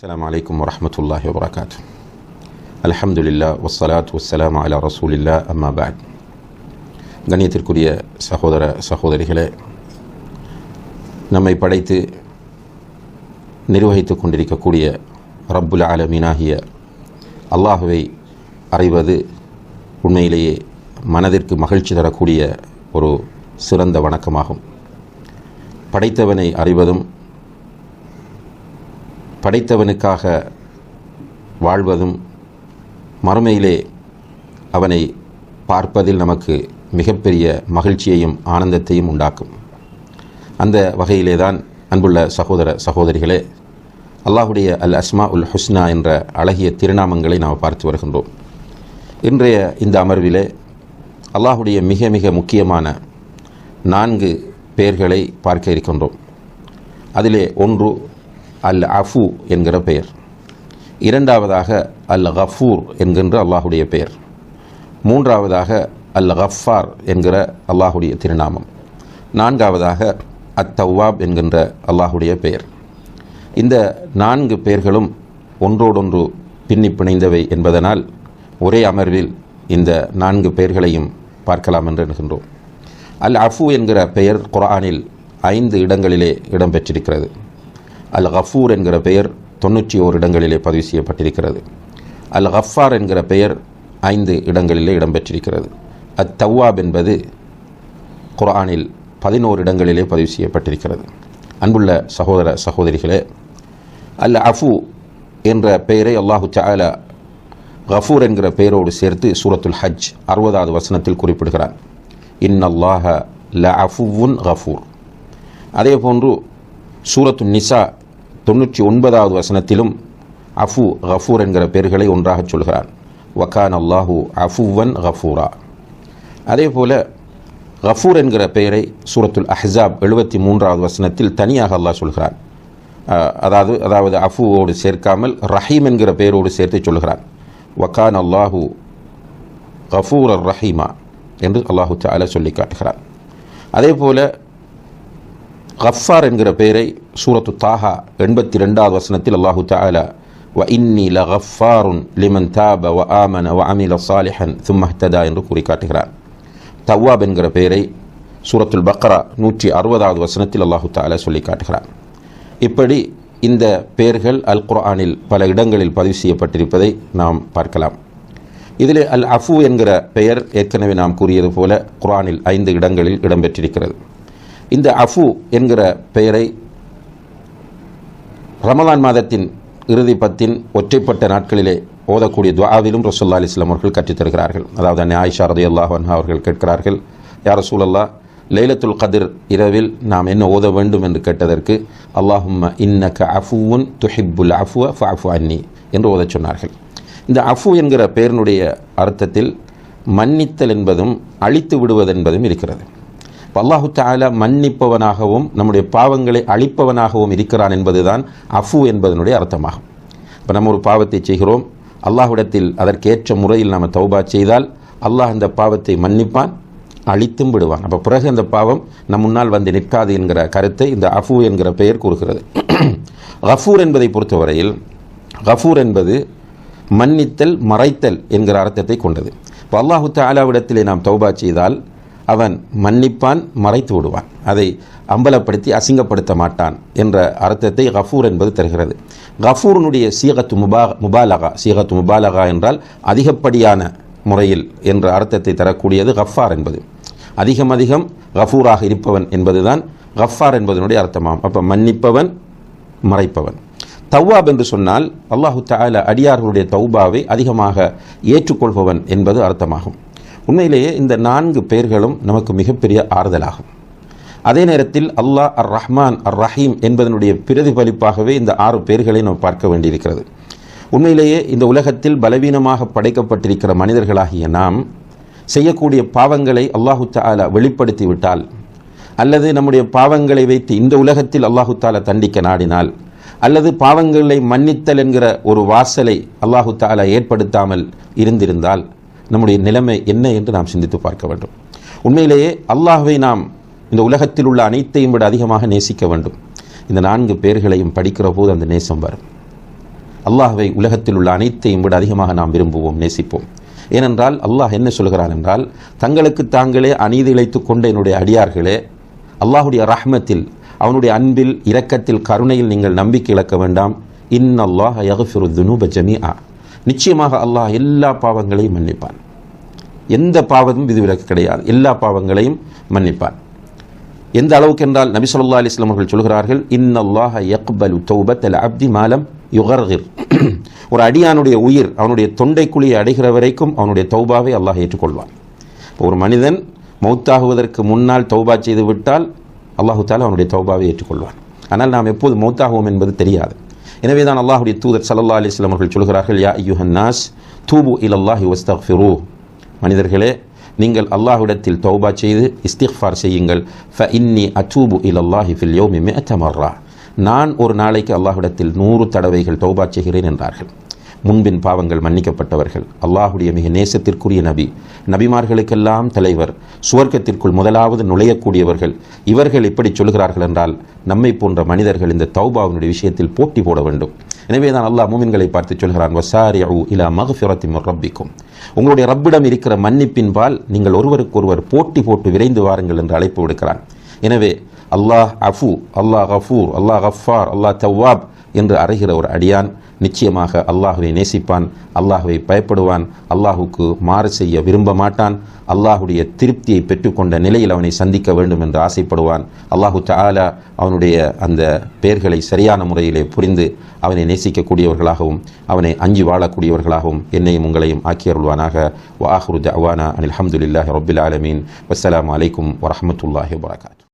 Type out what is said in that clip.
السلام عليكم ورحمة الله وبركاته. الحمد لله والصلاة والسلام على رسول الله أما بعد. கண்ணியத்திற்குரிய சகோதர சகோதரிகளே, நம்மை படைத்து நிர்வகித்து கொண்டிருக்கக்கூடிய ரப்புல் ஆலமீனாகிய அல்லாஹுவை அறிவது உண்மையிலேயே மனதிற்கு மகிழ்ச்சி தரக்கூடிய ஒரு சிறந்த வணக்கமாகும். படைத்தவனை அறிவதும் படைத்தவனுக்காக வாழ்வதும் மறுமையிலே அவனை பார்ப்பதில் நமக்கு மிகப்பெரிய மகிழ்ச்சியையும் ஆனந்தத்தையும் உண்டாக்கும். அந்த வகையிலே தான் அன்புள்ள சகோதர சகோதரிகளே, அல்லாஹுடைய அல் அஸ்மா உல் ஹுஸ்னா என்ற அழகிய திருநாமங்களை நாம் பார்த்து வருகின்றோம். இன்றைய இந்த அமர்விலே அல்லாஹுடைய மிக மிக முக்கியமான 4 பெயர்களை பார்க்க இருக்கின்றோம். அதிலே ஒன்று அல் அஃபு என்கிற பெயர், இரண்டாவதாக அல் கஃபூர் என்கின்ற அல்லாஹுடைய பெயர், மூன்றாவதாக அல் கஃபார் என்கிற அல்லாஹுடைய திருநாமம், நான்காவதாக அத் தவ்வாப் என்கின்ற அல்லாஹுடைய பெயர். இந்த 4 பெயர்களும் ஒன்றோடொன்று பின்னி பிணைந்தவை என்பதனால் ஒரே அமர்வில் இந்த 4 பெயர்களையும் பார்க்கலாம் என்று எண்ணுகின்றோம். அல் அஃபு என்கிற பெயர் குர்ஆனில் 5 இடங்களிலே இடம்பெற்றிருக்கிறது. அல் கஃபூர் என்கிற பெயர் 91 இடங்களிலே பதிவு செய்யப்பட்டிருக்கிறது. அல் கஃபார் என்கிற பெயர் 5 இடங்களிலே இடம்பெற்றிருக்கிறது. அத் தவ்வாப் என்பது குர்ஆனில் 11 இடங்களிலே பதிவு செய்யப்பட்டிருக்கிறது. அன்புள்ள சகோதர சகோதரிகளே, அல் அஃபு என்ற பெயரை அல்லாஹு தஆலா கஃபூர் என்கிற பெயரோடு சேர்த்து சூரத்துல் ஹஜ் 60வது வசனத்தில் குறிப்பிடுகிறார். இன்னல்லாஹ லஅஃபுவுன் கஃபூர். அதே போன்று சூரத்து நிசா 99வது வசனத்திலும் அஃபு கஃபூர் என்கிற பெயர்களை ஒன்றாக சொல்கிறார். வகான் அல்லாஹு அஃபுவன் கஃபூரா. அதே போல கஃபூர் என்கிற பெயரை சூரத்துல் அஹ்ஸாப் 73வது வசனத்தில் தனியாக அல்லாஹ் சொல்கிறார். அதாவது அஃபுவோடு சேர்க்காமல் ரஹீம் என்கிற பெயரோடு சேர்த்து சொல்கிறார். வகான் அல்லாஹு கஃபூர் ரஹீமா என்று அல்லாஹு தஆலா சொல்லி காட்டுகிறார். அதே போல கஃபார் என்கிற பெயரை சூரத்து தாஹா 82வது வசனத்தில் அல்லாஹு தஆலா வ இன்னி லகஃபாருன் லிமன் தாப வ ஆமன வ அமில சாலிஹன் சும்ம இஹ்ததா என்று கூறி காட்டுகிறார். தவ்வாப் என்கிற பெயரை சூரத்துல் பக்ரா 160வது வசனத்தில் அல்லாஹு தஆலா சொல்லி காட்டுகிறார். இப்படி இந்த பெயர்கள் அல் குர்ஆனில் பல இடங்களில் பதிவு செய்யப்பட்டிருப்பதை நாம் பார்க்கலாம். இதில் அல் அஃபு என்கிற பெயர் ஏற்கனவே நாம் கூறியது போல குர்ஆனில் 5 இடங்களில் இடம்பெற்றிருக்கிறது. இந்த அஃபு என்கிற பெயரை ரமலான் மாதத்தின் இறுதி 10 ஒற்றைப்பட்ட நாட்களிலே ஓதக்கூடிய துஆவிலும் ரசூலுல்லாஹி ஸல்லல்லாஹு அலைஹி வஸல்லம் அவர்கள் கற்றுத்தருகிறார்கள். அதாவது அன்னை ஆயிஷா ரலியல்லாஹு அன்ஹா அவர்கள் கேட்கிறார்கள், யா ரசூலல்லாஹ், லைலத்துல் கத்ர் இரவில் நாம் என்ன ஓத வேண்டும் என்று கேட்டதற்கு அல்லாஹும்ம இன்னக அஃபுவுன் துஹிப்புல் அஃப்வ ஃபஅஃபு அன்னி என்று ஓதச் சொன்னார்கள். இந்த அஃபு என்கிற பெயரினுடைய அர்த்தத்தில் மன்னித்தல் என்பதும் அழித்து விடுவது என்பதும் இருக்கிறது. அல்லாஹு தஆலா மன்னிப்பவனாகவும் நம்முடைய பாவங்களை அழிப்பவனாகவும் இருக்கிறான் என்பதுதான் அஃபு என்பதனுடைய அர்த்தமாகும். இப்போ நம்ம ஒரு பாவத்தை செய்கிறோம், அல்லாஹ்விடத்தில் அதற்கேற்ற முறையில் நாம் தௌபா செய்தால் அல்லாஹ் அந்த பாவத்தை மன்னிப்பான், அழித்தும் விடுவான். அப்போ பிறகு அந்த பாவம் நம் முன்னால் வந்து நிற்காது என்கிற கருத்தை இந்த அஃபு என்கிற பெயர் கூறுகிறது. கஃபூர் என்பதை பொறுத்தவரையில் கஃபூர் என்பது மன்னித்தல், மறைத்தல் என்கிற அர்த்தத்தை கொண்டது. இப்போ அல்லாஹு தஆலாவிடத்திலே நாம் தௌபா செய்தால் அவன் மன்னிப்பான், மறைத்து விடுவான், அதை அம்பலப்படுத்தி அசிங்கப்படுத்த மாட்டான் என்ற அர்த்தத்தை கஃபூர் என்பது தருகிறது. கஃபூரினுடைய சீகத்து முபாலகா என்றால் அதிகப்படியான முறையில் என்ற அர்த்தத்தை தரக்கூடியது கஃபார் என்பது. அதிகம் கஃபூராக இருப்பவன் என்பதுதான் கஃபார் என்பதனுடைய அர்த்தமாகும். அப்போ மன்னிப்பவன், மறைப்பவன். தவ்வாப் என்று சொன்னால் அல்லாஹு தஆலா அடியார்களுடைய தௌபாவை அதிகமாக ஏற்றுக்கொள்பவன் என்பது அர்த்தமாகும். உண்மையிலேயே இந்த 4 பெயர்களும் நமக்கு மிகப்பெரிய ஆறுதலாகும். அதே நேரத்தில் அல்லாஹ் அர் ரஹ்மான் அர் ரஹீம் என்பதனுடைய பிரதிபலிப்பாகவே இந்த 6 பெயர்களை நாம் பார்க்க வேண்டியிருக்கிறது. உண்மையிலேயே இந்த உலகத்தில் பலவீனமாக படைக்கப்பட்டிருக்கிற மனிதர்களாகிய நாம் செய்யக்கூடிய பாவங்களை அல்லாஹு தஆலா வெளிப்படுத்தி விட்டால், அல்லது நம்முடைய பாவங்களை வைத்து இந்த உலகத்தில் அல்லாஹு தஆலா தண்டிக்க நாடினால், அல்லது பாவங்களை மன்னித்தல் என்கிற ஒரு வாசலை அல்லாஹு தஆலா ஏற்படுத்தாமல் இருந்திருந்தால் நம்முடைய நிலைமை என்ன என்று நாம் சிந்தித்து பார்க்க வேண்டும். உண்மையிலேயே அல்லாஹ்வை நாம் இந்த உலகத்தில் உள்ள அனைத்தையும் விட அதிகமாக நேசிக்க வேண்டும். இந்த 4 பெயர்களையும் படிக்கிற போது அந்த நேசம் வரும். அல்லாஹ்வை உலகத்தில் உள்ள அனைத்தையும் விட அதிகமாக நாம் விரும்புவோம், நேசிப்போம். ஏனென்றால் அல்லாஹ் என்ன சொல்கிறான் என்றால், தங்களுக்கு தாங்களே அநீதி இழைத்துக் கொண்ட என்னுடைய அடியார்களே, அல்லாஹுடைய ரஹ்மத்தில், அவனுடைய அன்பில், இரக்கத்தில், கருணையில் நீங்கள் நம்பிக்கை இழக்க வேண்டாம். இன்னல்லாஹ யக்ஃபிரு துனூப ஜமீஆ, நிச்சயமாக அல்லாஹ் எல்லா பாவங்களையும் மன்னிப்பான். எந்த பாவமும் விதிவிலக்கு கிடையாது, எல்லா பாவங்களையும் மன்னிப்பான். எந்த அளவுக்கு என்றால் நபி ஸல்லல்லாஹு அலைஹி வஸல்லம் அவர்கள் சொல்கிறார்கள், இன்னல்லாஹ யக்பலு தௌபத்தல் அப்தி மாலம் யுகர்கிர். ஒரு அடியானுடைய உயிர் அவனுடைய தொண்டைக்குழியை அடைகிற வரைக்கும் அவனுடைய தௌபாவை அல்லாஹ் ஏற்றுக்கொள்வான். ஒரு மனிதன் மௌத்தாகுவதற்கு முன்னால் தௌபா செய்து விட்டால் அல்லாஹு தஆலா அவனுடைய தௌபாவை ஏற்றுக்கொள்வான். ஆனால் நாம் எப்போது மௌத்தாகுவோம் என்பது தெரியாது. எனவே தான் அல்லாஹுடைய தூதர் ஸல்லல்லாஹு அலைஹி வஸல்லம் அவர்கள் சொல்கிறார்கள், யா அய்யுஹன் நாஸ் தூபு இலல்லாஹி வஸ்தக்ஃபிரூ, மனிதர்களே நீங்கள் அல்லாஹ்விடத்தில் தௌபா செய்து இஸ்திக்ஃபார் செய்யுங்கள். ஃபஇன்னி அதூபு இலல்லாஹி ஃபில் யௌமி மிஅத மர்ரா, நான் ஒரு நாளைக்கு அல்லாஹ்விடத்தில் 100 தடவைகள் தௌபா செய்கிறேன் என்றார்கள். முன்பின் பாவங்கள் மன்னிக்கப்பட்டவர்கள், அல்லாஹுடைய மிக நேசத்திற்குரிய நபி, நபிமார்களுக்கெல்லாம் தலைவர், சுவர்க்கத்திற்குள் முதலாவது நுழையக்கூடியவர்கள், இவர்கள் எப்படி சொல்கிறார்கள் என்றால், நம்மை போன்ற மனிதர்கள் இந்த தௌபாவினுடைய விஷயத்தில் போட்டி போட வேண்டும். எனவே தான் அல்லாஹ் மூமின்களை பார்த்து சொல்கிறான், வசாரிஉ இலா மக்ஃபிரத்தி மிர் ரப்பிக்கும், உங்களுடைய ரப்பிடம் இருக்கிற மன்னிப்பின் பால் நீங்கள் ஒருவருக்கொருவர் போட்டி போட்டு விரைந்து வாருங்கள் என்று அழைப்பு விடுக்கிறான். எனவே அல்லாஹ் அஃபு, அல்லாஹ் கஃபூர், அல்லாஹ் கஃபார், அல்லாஹ் தவ்வாப் என்று அறைகிற ஒரு அடியான் நிச்சயமாக அல்லாஹுவை நேசிப்பான், அல்லாஹுவை பயப்படுவான், அல்லாஹுக்கு மாறு செய்ய விரும்ப மாட்டான், அல்லாஹுடைய திருப்தியை பெற்றுக்கொண்ட நிலையில் அவனை சந்திக்க வேண்டும் என்று ஆசைப்படுவான். அல்லாஹு தஆலா அவனுடைய அந்த பெயர்களை சரியான முறையிலே புரிந்து அவனை நேசிக்கக்கூடியவர்களாகவும் அவனை அஞ்சி வாழக்கூடியவர்களாகவும் என்னையும் உங்களையும் ஆக்கியருள்வானாக. வ ஆஹிரு தஅவானா அனில் ஹம்துலில்லாஹி ரப்பில் ஆலமீன். வஸ்ஸலாமு அலைக்கும் வரஹ்மத்துல்லாஹி வபரகாத்துஹு.